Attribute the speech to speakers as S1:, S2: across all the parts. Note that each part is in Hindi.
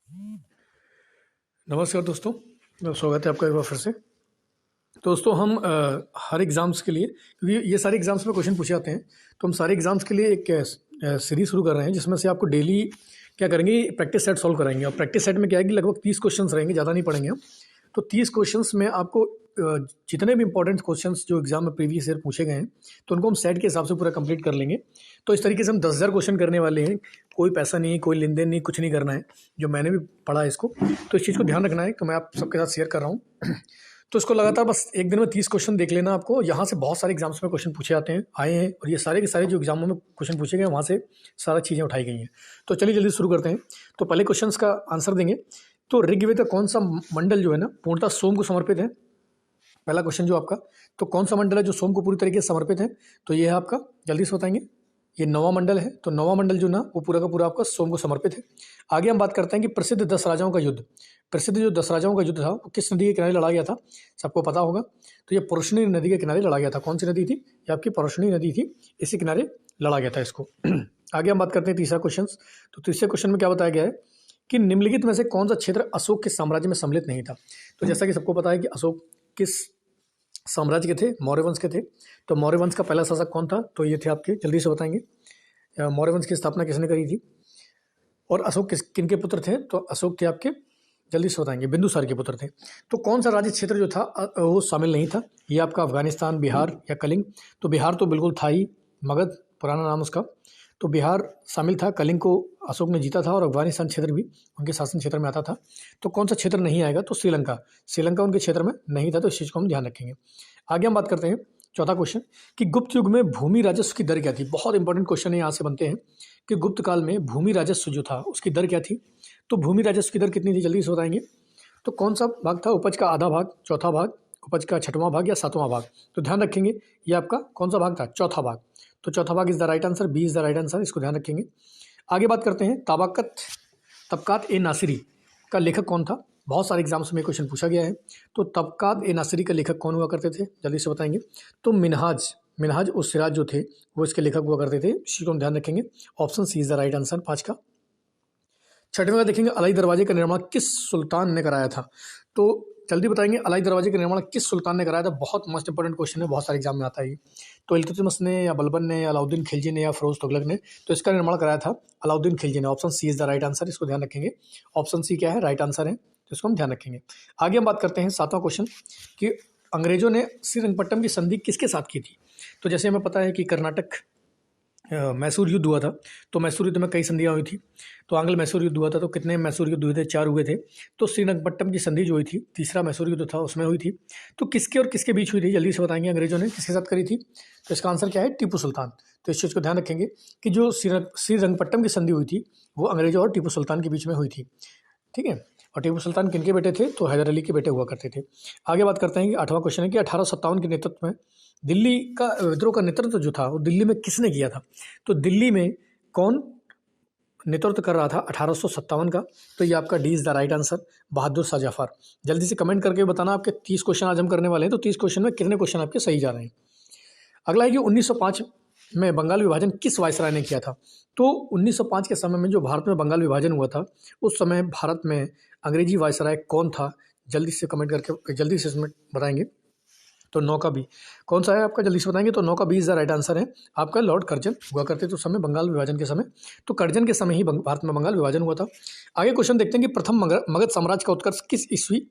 S1: नमस्कार दोस्तों, स्वागत है आपका एक बार फिर से। दोस्तों हम हर एग्ज़ाम्स के लिए, क्योंकि ये सारे एग्ज़ाम्स में क्वेश्चन पूछे जाते हैं, तो हम सारे एग्ज़ाम्स के लिए एक सीरीज़ शुरू कर रहे हैं जिसमें से आपको डेली क्या करेंगे, प्रैक्टिस सेट सॉल्व कराएंगे। और प्रैक्टिस सेट में क्या है कि लगभग 30 क्वेश्चंस रहेंगे, ज़्यादा नहीं पढ़ेंगे हम। तो 30 क्वेश्चंस में आपको जितने भी इंपॉर्टेंट क्वेश्चंस जो एग्जाम में प्रीवियस ईयर पूछे गए हैं, तो उनको हम सेट के हिसाब से पूरा कंप्लीट कर लेंगे। तो इस तरीके से हम 10,000 क्वेश्चन करने वाले हैं। कोई पैसा नहीं, कोई लेन देन नहीं, कुछ नहीं करना है। जो मैंने भी पढ़ा है इसको, तो इस चीज़ को ध्यान रखना है। तो मैं आप सबके साथ शेयर कर रहा हूँ। तो इसको लगातार बस एक दिन में 30 क्वेश्चन देख लेना आपको। यहाँ से बहुत सारे एग्जाम्स में क्वेश्चन पूछे जाते हैं, आए हैं, और ये सारे के सारे जो एग्जामों में क्वेश्चन पूछे गए वहाँ से सारा चीज़ें उठाई गई हैं। तो चलिए जल्दी शुरू करते हैं। तो पहले क्वेश्चन का आंसर देंगे। तो ऋग्वेद का कौन सा मंडल जो है ना, पूर्णतः सोम को समर्पित है? पहला क्वेश्चन जो आपका, तो कौन सा मंडल है जो सोम को पूरी तरीके से समर्पित है? तो ये है आपका, जल्दी से बताएंगे, ये 9वां मंडल है। तो 9वां मंडल जो ना, वो पूरा का पूरा आपका सोम को समर्पित है। आगे हम बात करते हैं कि प्रसिद्ध 10 राजाओं का युद्ध। प्रसिद्ध जो 10 राजाओं का युद्ध था वो किस नदी के किनारे लड़ा गया था? सबको पता होगा। तो ये परुष्णी नदी के किनारे लड़ा गया था। कौन सी नदी थी? ये आपकी परुष्णी नदी थी, इसी किनारे लड़ा गया था इसको। आगे हम बात करते हैं तीसरा क्वेश्चन। तो तीसरे क्वेश्चन में क्या बताया गया है कि निम्नलिखित में से कौन सा क्षेत्र अशोक के साम्राज्य में सम्मिलित नहीं था? तो जैसा कि सबको पता है कि अशोक किस साम्राज्य के थे? मौर्य वंश के थे। तो मौर्य वंश का पहला शासक कौन था? तो ये थे आपके, जल्दी से बताएंगे, मौर्य वंश की स्थापना किसने करी थी? और अशोक किन के पुत्र थे? तो अशोक थे आपके, जल्दी से बताएंगे, बिंदुसार के पुत्र थे। तो कौन सा राज्य क्षेत्र जो था वो शामिल नहीं था? ये आपका अफगानिस्तान, बिहार या कलिंग? तो बिहार तो बिल्कुल था ही, मगध पुराना नाम उसका। तो बिहार शामिल था, कलिंग को अशोक ने जीता था, और अफगानिस्तान क्षेत्र भी उनके शासन क्षेत्र में आता था। तो कौन सा क्षेत्र नहीं आएगा? तो श्रीलंका। श्रीलंका उनके क्षेत्र में नहीं था, तो इस चीज़ को हम ध्यान रखेंगे। आगे हम बात करते हैं चौथा क्वेश्चन कि गुप्त युग में भूमि राजस्व की दर क्या थी? बहुत इंपॉर्टेंट क्वेश्चन है, यहाँ से बनते हैं कि गुप्त काल में भूमि राजस्व जो था उसकी दर क्या थी? तो भूमि राजस्व की दर कितनी थी? जल्दी से बताएंगे। तो कौन सा भाग था? उपज का आधा भाग, चौथा भाग, उपज का छठवां भाग या सातवां भाग? तो ध्यान रखेंगे, ये आपका कौन सा भाग था? चौथा भाग। तो चौथा भाग is the right answer, B is the right answer, इसको ध्यान रखेंगे। आगे बात करते हैं तबकात ए नासिरी का लेखक कौन था? बहुत सारे एग्जाम्स में क्वेश्चन पूछा गया है। तो तबकात ए नासिरी का लेखक कौन हुआ करते थे? जल्दी से बताएंगे। तो मिनहाज उस सिराज जो थे वो इसके लेखक हुआ करते थे, इसी को हम ध्यान रखेंगे। Option C is the right answer, 5 का। छठवें का देखेंगे, अलाई दरवाजे का निर्माण किस सुल्तान ने कराया था? तो जल्दी बताएंगे, अलाई दरवाजे का निर्माण किस सुल्तान ने कराया था? बहुत मोस्ट इंपॉर्टेंट क्वेश्चन है, बहुत सारे एग्जाम में आता है। तो इल्तुतमिश ने, या बलबन ने, या अलाउद्दीन खिलजी ने, या फिरोज तुगलक ने? तो इसका निर्माण कराया था अलाउद्दीन खिलजी ने। Option C is the right answer, इसको ध्यान रखेंगे। ऑप्शन सी क्या है? राइट आंसर है, तो इसको हम ध्यान रखेंगे। आगे हम बात करते हैं 7वां क्वेश्चन कि अंग्रेजों ने श्रीरंगपट्टम की संधि किसके साथ की थी? तो जैसे हमें पता है कि कर्नाटक मैसूर युद्ध हुआ था, तो मैसूर युद्ध में कई संधियाँ हुई थी। तो आंग्ल मैसूर युद्ध हुआ था, तो कितने मैसूर युद्ध हुए थे? 4 हुए थे। तो श्रीरंगपट्टम की संधि जो हुई थी, तीसरा मैसूर युद्ध था, उसमें हुई थी। तो किसके और किसके बीच हुई थी? जल्दी से बताएंगे, अंग्रेजों ने किसके साथ करी थी? तो इसका आंसर क्या है? टीपू सुल्तान। तो इस चीज़ को ध्यान रखेंगे कि जो श्रीरंगपट्टम की संधि हुई थी वो अंग्रेजों और टीपू सुल्तान के बीच में हुई थी, ठीक है। और टीपू सुल्तान किनके बेटे थे? तो हैदर अली के बेटे हुआ करते थे। आगे बात करते हैं कि 8वां क्वेश्चन है कि 1857 के नेतृत्व में दिल्ली का विद्रोह का नेतृत्व जो था वो दिल्ली में किसने किया था? तो दिल्ली में कौन नेतृत्व कर रहा था 1857 का? तो ये आपका D is the right answer, Bahadur Shah Zafar. जल्दी से कमेंट करके बताना, आपके 30 क्वेश्चन आज हम करने वाले हैं, तो 30 क्वेश्चन में कितने क्वेश्चन आपके सही जा रहे हैं। अगला है कि 1905 में बंगाल विभाजन किस वायसराय ने किया था? तो 1905 के समय में जो भारत में बंगाल विभाजन हुआ था, उस समय भारत में अंग्रेजी वायसराय कौन था? जल्दी से कमेंट करके जल्दी से इसमें बताएंगे। तो 9 का बी कौन सा है आपका? जल्दी से बताएंगे। तो 9 का B is the right answer है आपका, लॉर्ड कर्जन हुआ करते थे उस समय बंगाल विभाजन के समय। तो कर्जन के समय ही भारत में बंगाल विभाजन हुआ था। आगे क्वेश्चन देखते हैं कि प्रथम मगध साम्राज्य का उत्कर्ष किस ईस्वी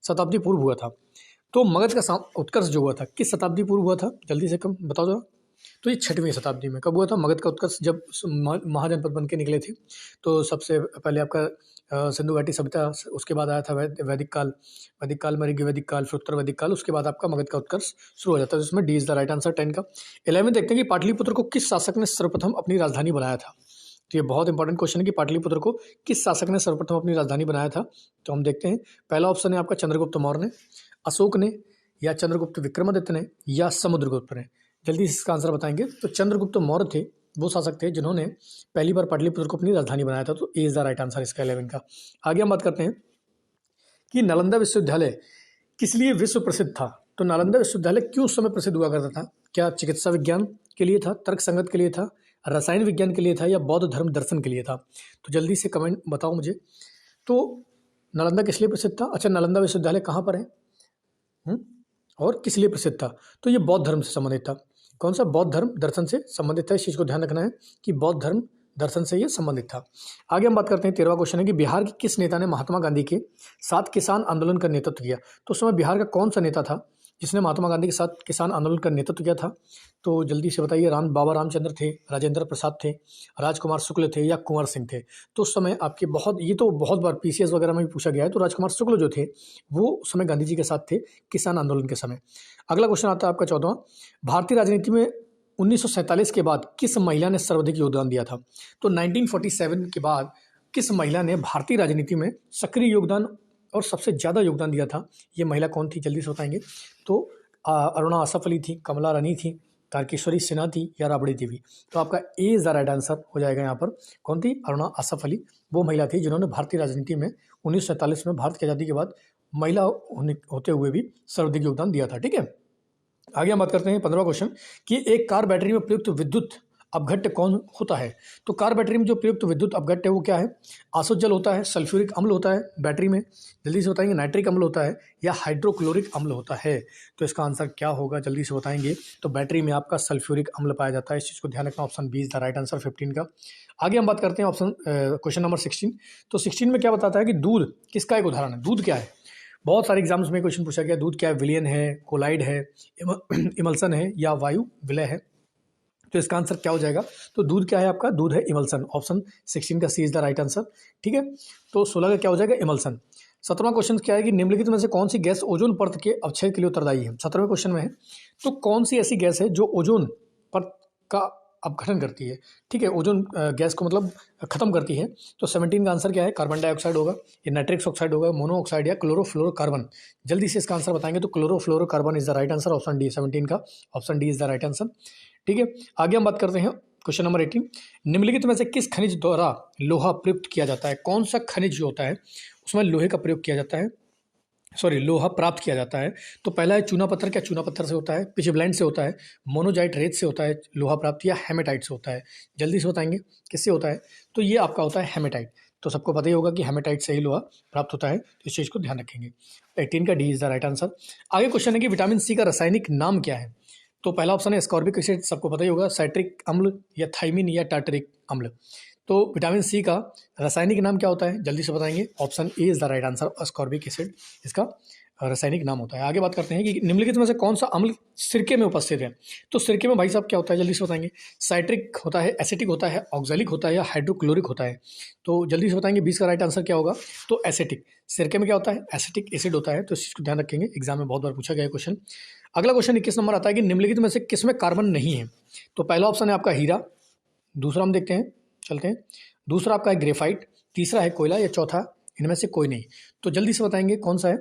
S1: शताब्दी पूर्व हुआ था? तो मगध का उत्कर्ष जो हुआ था किस शताब्दी पूर्व हुआ था? जल्दी से कम बताओ जरा। तो ये 6वीं शताब्दी में। कब हुआ था मगध का उत्कर्ष? जब महाजनपद बन के निकले थे। तो सबसे पहले आपका सिंधु घाटी सभ्यता, उसके बाद आया था वैदिक काल में ऋग्वैदिक काल, फिर उत्तर वैदिक काल, उसके बाद आपका मगध का उत्कर्ष शुरू हो जाता है। जिसमें D is the right answer, 10 का। 11 देखते हैं कि पाटलिपुत्र को किस शासक ने सर्वप्रथम अपनी राजधानी बनाया था? तो ये बहुत इंपॉर्टेंट क्वेश्चन है कि पाटलिपुत्र को किस शासक ने सर्वप्रथम अपनी राजधानी बनाया था? तो हम देखते हैं, पहला ऑप्शन है आपका चंद्रगुप्त मौर्य ने, अशोक ने, या चंद्रगुप्त विक्रमादित्य ने, या समुद्रगुप्त ने? जल्दी से इसका आंसर बताएंगे। तो चंद्रगुप्त मौर्य थे, वो शासक थे जिन्होंने पहली बार पाटलिपुत्र को अपनी राजधानी बनाया था। तो ए इज द राइट आंसर इसका, 11 का। आगे हम बात करते हैं कि नालंदा विश्वविद्यालय किस लिए विश्व प्रसिद्ध था? तो नालंदा विश्वविद्यालय क्यों उस समय प्रसिद्ध हुआ करता था? क्या चिकित्सा विज्ञान के लिए था, तर्क संगत के लिए था, रसायन विज्ञान के लिए था, या बौद्ध धर्म दर्शन के लिए था? तो जल्दी से कमेंट बताओ मुझे। तो नालंदा किस लिए प्रसिद्ध था? अच्छा, नालंदा विश्वविद्यालय कहाँ पर है? और किस लिए प्रसिद्ध था? तो ये बौद्ध धर्म से संबंधित था। कौन सा? बौद्ध धर्म दर्शन से संबंधित था। इस चीज़ को ध्यान रखना है कि बौद्ध धर्म दर्शन से ये संबंधित था। आगे हम बात करते हैं, 13वां क्वेश्चन है कि बिहार के किस नेता ने महात्मा गांधी के साथ किसान आंदोलन का नेतृत्व किया? तो उस समय बिहार का कौन सा नेता था जिसने महात्मा गांधी के साथ किसान आंदोलन का नेतृत्व किया था? तो जल्दी से बताइए। बाबा रामचंद्र थे, राजेंद्र प्रसाद थे, राजकुमार शुक्ल थे या कुंवर सिंह थे? तो उस समय आपके बहुत बार पीसीएस वगैरह में भी पूछा गया है। तो राजकुमार शुक्ल जो थे वो उस समय गांधी जी के साथ थे किसान आंदोलन के समय। अगला क्वेश्चन आता है आपका 14वां, भारतीय राजनीति में 1947 के बाद किस महिला ने सर्वाधिक योगदान दिया था? तो 1947 के बाद किस महिला ने भारतीय राजनीति में सक्रिय योगदान और सबसे ज़्यादा योगदान दिया था? ये महिला कौन थी? जल्दी से बताएंगे। तो अरुणा आसफ अली थी, कमला रानी थी, तारकेश्वरी सिन्हा थी या राबड़ी देवी? तो आपका A is the right answer हो जाएगा यहाँ पर। कौन थी? अरुणा आसफ अली वो महिला थी जिन्होंने भारतीय राजनीति में 1947 में भारत की आज़ादी के बाद महिला होते हुए भी सर्वाधिक योगदान दिया था। ठीक है, आगे हम बात करते हैं 15वां क्वेश्चन कि एक कार बैटरी में प्रयुक्त विद्युत अपघट्य कौन होता है? तो कार बैटरी में जो प्रयुक्त विद्युत अपघट्य है वो क्या है? आसुत जल होता है, सल्फ्यूरिक अम्ल होता है बैटरी में, जल्दी से बताएंगे, नाइट्रिक अम्ल होता है या हाइड्रोक्लोरिक अम्ल होता है? तो इसका आंसर क्या होगा? जल्दी से बताएंगे। तो बैटरी में आपका सल्फ्यूरिक अम्ल पाया जाता है। इस चीज़ को ध्यान रखना। Option B is the right answer 15 का। आगे हम बात करते हैं क्वेश्चन नंबर 16। तो 16 में क्या बताता है कि दूध किसका एक उदाहरण है? दूध क्या है? बहुत सारे एग्जाम्स में क्वेश्चन पूछा गया, दूध क्या है? विलयन है, कोलाइड है, इमल्सन है या वायु विलय है? तो इसका आंसर क्या हो जाएगा? तो दूध क्या है आपका? दूध है इमल्सन। ऑप्शन 16 का सी इज द राइट आंसर। ठीक है, तो 16 का क्या हो जाएगा? इमल्सन। 17वां क्वेश्चन क्या है कि निम्नलिखित में से कौन सी गैस ओजोन परत के अवक्षय के लिए उत्तरदायी है? 17वें क्वेश्चन में है। तो कौन सी ऐसी गैस है जो ओजोन परत का अपघटन करती है? ठीक है, ओजोन गैस को मतलब खत्म करती है। तो 17 का आंसर क्या है? कार्बन डाइऑक्साइड होगा, या नाइट्रिक ऑक्साइड होगा, मोनो ऑक्साइड या क्लोरोफ्लोरोकार्बन? जल्दी से इसका आंसर बताएंगे। तो chlorofluorocarbon is the right answer. Option D 17 का option D is the right answer. ठीक है, आगे हम बात करते हैं क्वेश्चन नंबर 18। निम्नलिखित में से किस खनिज द्वारा लोहा प्रयुक्त किया जाता है? कौन सा खनिज जो होता है उसमें लोहे का प्रयोग किया जाता है, लोहा प्राप्त किया जाता है? तो पहला है चूना पत्थर। क्या चूना पत्थर से होता है? पिचब्लैंड से होता है, मोनोजाइट रेत से होता है लोहा प्राप्त, या हेमेटाइट से होता है? जल्दी से बताएंगे किससे होता है? तो ये आपका होता है हेमेटाइट। तो सबको पता ही होगा कि हेमेटाइट से ही लोहा प्राप्त होता है, तो इस चीज़ को ध्यान रखेंगे। 18 का D is the right answer. आगे क्वेश्चन है कि विटामिन सी का रासायनिक नाम क्या है? तो पहला ऑप्शन है स्कॉर्बिक एसिड, सबको पता ही होगा, साइट्रिक अम्ल या थाइमिन या टार्टरिक अम्ल? तो विटामिन सी का रासायनिक नाम क्या होता है? जल्दी से बताएंगे। Option A is the right answer, ascorbic acid इसका रासायनिक नाम होता है। आगे बात करते हैं कि निम्नलिखित में से कौन सा अम्ल सिरके में उपस्थित है? तो सिरके में भाई साहब क्या होता है? जल्दी से बताएंगे। साइट्रिक होता है, एसिटिक होता है, ऑक्जेलिक होता है या हाइड्रोक्लोरिक होता है? तो जल्दी से बताएंगे 20 का राइट आंसर क्या होगा? तो एसिटिक। सिरके में क्या होता है? एसिटिक एसिड होता है। तो इस चीज़ को ध्यान रखेंगे, एग्जाम में बहुत बार पूछा गया क्वेश्चन। अगला क्वेश्चन 21 नंबर आता है कि निम्नलिखित में से किसमें कार्बन नहीं है? तो पहला ऑप्शन है आपका हीरा, दूसरा हम देखते हैं, चलते हैं, दूसरा आपका है ग्रेफाइट, तीसरा है कोयला, या चौथा इनमें से कोई नहीं? तो जल्दी से बताएंगे कौन सा है?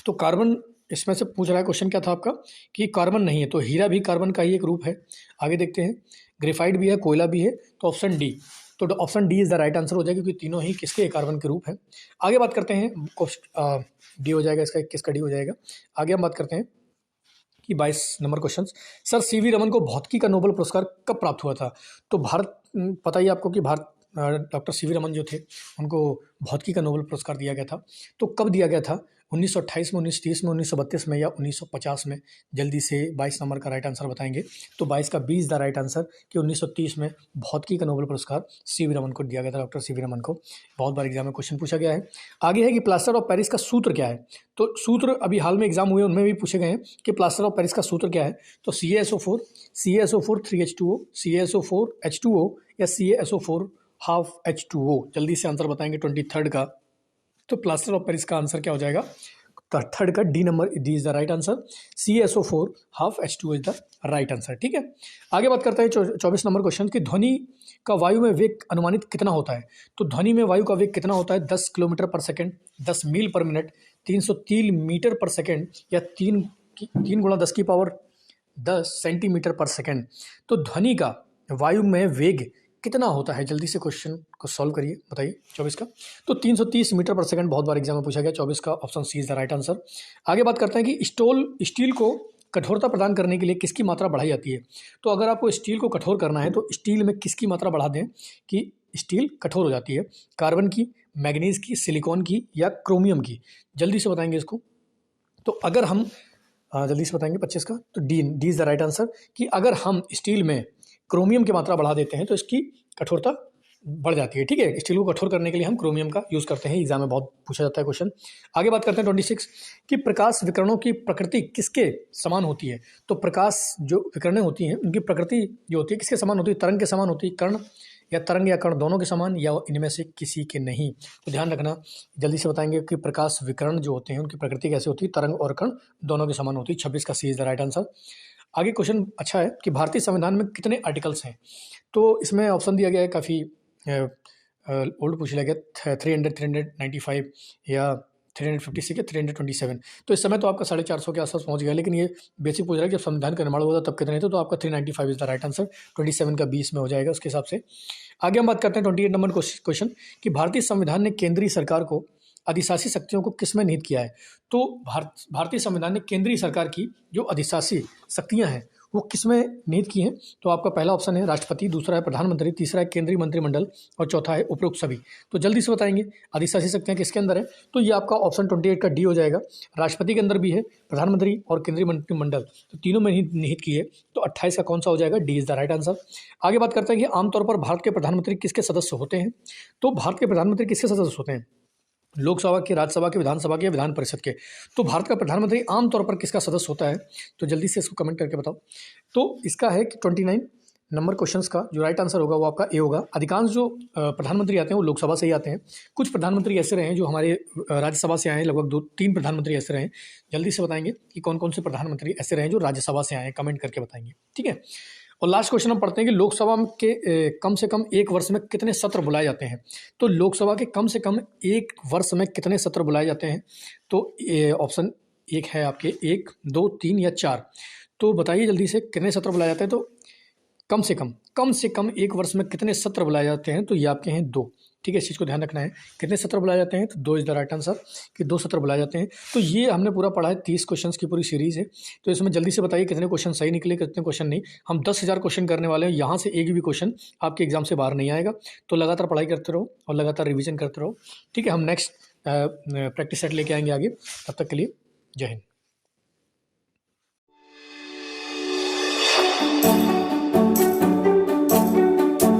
S1: तो कार्बन इसमें से पूछ रहा है क्वेश्चन, क्या था आपका कि कार्बन नहीं है, तो हीरा भी कार्बन का ही एक रूप है। आगे देखते हैं, ग्रेफाइट भी है, कोयला भी है, तो ऑप्शन डी। तो option D is the right answer हो जाएगा, क्योंकि तीनों ही किसके कार्बन के रूप है। आगे बात करते हैं, डी हो जाएगा इसका, 21 का डी हो जाएगा। आगे हम बात करते हैं कि 22 number question, sir CV Raman को भौतिकी का नोबेल पुरस्कार कब प्राप्त हुआ था? तो पता ही आपको कि डॉक्टर सीवी रमन जो थे उनको भौतिकी का नोबेल पुरस्कार दिया गया था। तो कब दिया गया था? 1928 में, 1930 में, 1932 में या 1950 में? जल्दी से 22 नंबर का राइट आंसर बताएंगे। तो 22 का B is the right answer कि 1930 में भौतिकी का नोबेल पुरस्कार सीवी रमन को दिया गया था, डॉक्टर सीवी रमन को। बहुत बार एग्जाम में क्वेश्चन पूछा गया है। आगे है कि प्लास्टर ऑफ पेरिस का सूत्र क्या है? तो सूत्र अभी हाल में एग्जाम हुए उनमें भी पूछे गए हैं कि प्लास्टर ऑफ पेरिस का सूत्र क्या है? तो CaSO4, CaSO4 3H2O, CaSO4 H2O या CaSO4 हाफ H2O? जल्दी से आंसर बताएंगे 23 का। तो प्लास्टर ऑफ पेरिस का आंसर क्या हो जाएगा? थर्ड का D number, D is the right answer. CaSO4 half H2O is the right answer. ठीक है, आगे बात करते हैं 24 नंबर क्वेश्चन की ध्वनि का वायु में वेग अनुमानित कितना होता है? तो ध्वनि में वायु का वेग कितना होता है? 10 किलोमीटर पर सेकेंड, 10 मील पर मिनट, 303 मीटर पर सेकेंड, या 3 गुणा 10 की पावर 10 सेंटीमीटर पर सेकेंड? तो ध्वनि का वायु में वेग कितना होता है? जल्दी से क्वेश्चन को सॉल्व करिए, बताइए 24 का। तो 330 मीटर पर सेकंड, बहुत बार एग्जाम में पूछा गया। 24 का option C is the right answer. आगे बात करते हैं कि स्टील को कठोरता प्रदान करने के लिए किसकी मात्रा बढ़ाई जाती है? तो अगर आपको स्टील को कठोर करना है तो स्टील में किसकी मात्रा बढ़ा दें कि स्टील कठोर हो जाती है? कार्बन की, मैग्नीज की, सिलिकॉन की या क्रोमियम की? जल्दी से बताएंगे इसको। तो अगर हम जल्दी से बताएंगे 25 का, तो D is the right answer कि अगर हम स्टील में क्रोमियम की मात्रा बढ़ा देते हैं तो इसकी कठोरता बढ़ जाती है। ठीक है, स्टील को कठोर करने के लिए हम क्रोमियम का यूज़ करते हैं। एग्जाम में बहुत पूछा जाता है क्वेश्चन। आगे बात करते हैं 26 कि प्रकाश विकिरणों की प्रकृति किसके समान होती है? तो प्रकाश जो विकिरणें होती हैं उनकी प्रकृति जो होती है किसके समान होती है? तरंग के समान होती है, कर्ण या तरंग या कण दोनों के समान, या इनमें से किसी के नहीं? तो ध्यान रखना, जल्दी से बताएंगे कि प्रकाश विकिरण जो होते हैं उनकी प्रकृति कैसे होती है? तरंग और कण दोनों के समान होती है। 26 का सी इज द राइट आंसर। आगे क्वेश्चन अच्छा है कि भारतीय संविधान में कितने आर्टिकल्स हैं? तो इसमें ऑप्शन दिया गया है, काफ़ी ओल्ड पूछ लिया गया, 300, 395 या 356 या 327। तो इस समय तो आपका 450 के आसपास पहुंच गया, लेकिन ये बेसिक पूछ रहा है कि जब संविधान का निर्माण हुआ था तब कितने थे? तो आपका 395 इज द राइट आंसर। 27 का 20 में हो जाएगा उसके हिसाब से। आगे हम बात करते हैं 28 नंबर क्वेश्चन कि भारतीय संविधान ने केंद्रीय सरकार को अधिशासी शक्तियों को किसमें निहित किया है? तो भारतीय संविधान ने केंद्रीय सरकार की जो अधिशासी शक्तियां हैं वो किसमें निहित की हैं? तो आपका पहला ऑप्शन है राष्ट्रपति, दूसरा है प्रधानमंत्री, तीसरा है केंद्रीय मंत्रिमंडल और चौथा है उपरोक्त सभी। तो जल्दी से बताएंगे अधिशासी शक्तियां किसके अंदर है? तो ये आपका ऑप्शन 28 का डी हो जाएगा। राष्ट्रपति के अंदर भी है, प्रधानमंत्री और केंद्रीय मंत्रिमंडल, तो तीनों में निहित की है। तो 28 का कौन सा हो जाएगा? D is the right answer. आगे बात करते हैं कि आमतौर पर भारत के प्रधानमंत्री किसके सदस्य होते हैं? तो भारत के प्रधानमंत्री किसके सदस्य होते हैं? लोकसभा के, राज्यसभा के, विधानसभा के या विधान परिषद के? तो भारत का प्रधानमंत्री आमतौर पर किसका सदस्य होता है? तो जल्दी से इसको कमेंट करके बताओ। तो इसका है कि 29 नंबर क्वेश्चंस का जो राइट आंसर होगा वो आपका ए होगा। अधिकांश जो प्रधानमंत्री आते हैं वो लोकसभा से ही आते हैं। कुछ प्रधानमंत्री ऐसे रहे हैं जो हमारे राज्यसभा से आए हैं, लगभग 2-3 प्रधानमंत्री ऐसे रहे हैं। जल्दी से बताएंगे कि कौन कौन से प्रधानमंत्री ऐसे रहे हैं जो राज्यसभा से आए हैं, कमेंट करके बताएंगे। ठीक है, और लास्ट क्वेश्चन हम पढ़ते हैं कि लोकसभा के कम से कम एक वर्ष में कितने सत्र बुलाए जाते हैं? तो लोकसभा के कम से कम एक वर्ष में कितने सत्र बुलाए जाते हैं? तो ऑप्शन एक है आपके 1, 2, 3 या 4। तो बताइए जल्दी से कितने सत्र बुलाए जाते हैं? तो कम से कम एक वर्ष में कितने सत्र बुलाए जाते हैं? तो ये आपके हैं 2। ठीक है, इस चीज़ को ध्यान रखना है। कितने सत्र बुलाए जाते हैं? तो 2 इज द राइट आंसर कि 2 सत्र बुलाए जाते हैं। तो ये हमने पूरा पढ़ा है, 30 क्वेश्चंस की पूरी सीरीज़ है। तो इसमें जल्दी से बताइए कितने क्वेश्चन सही निकले, कितने क्वेश्चन नहीं। हम 10,000 क्वेश्चन करने वाले हैं, यहाँ से एक भी क्वेश्चन आपके एग्जाम से बाहर नहीं आएगा। तो लगातार पढ़ाई करते रहो और लगातार रिविजन करते रहो। ठीक है, हम नेक्स्ट प्रैक्टिस सेट लेके आएंगे आगे। तब तक के लिए जय हिंद।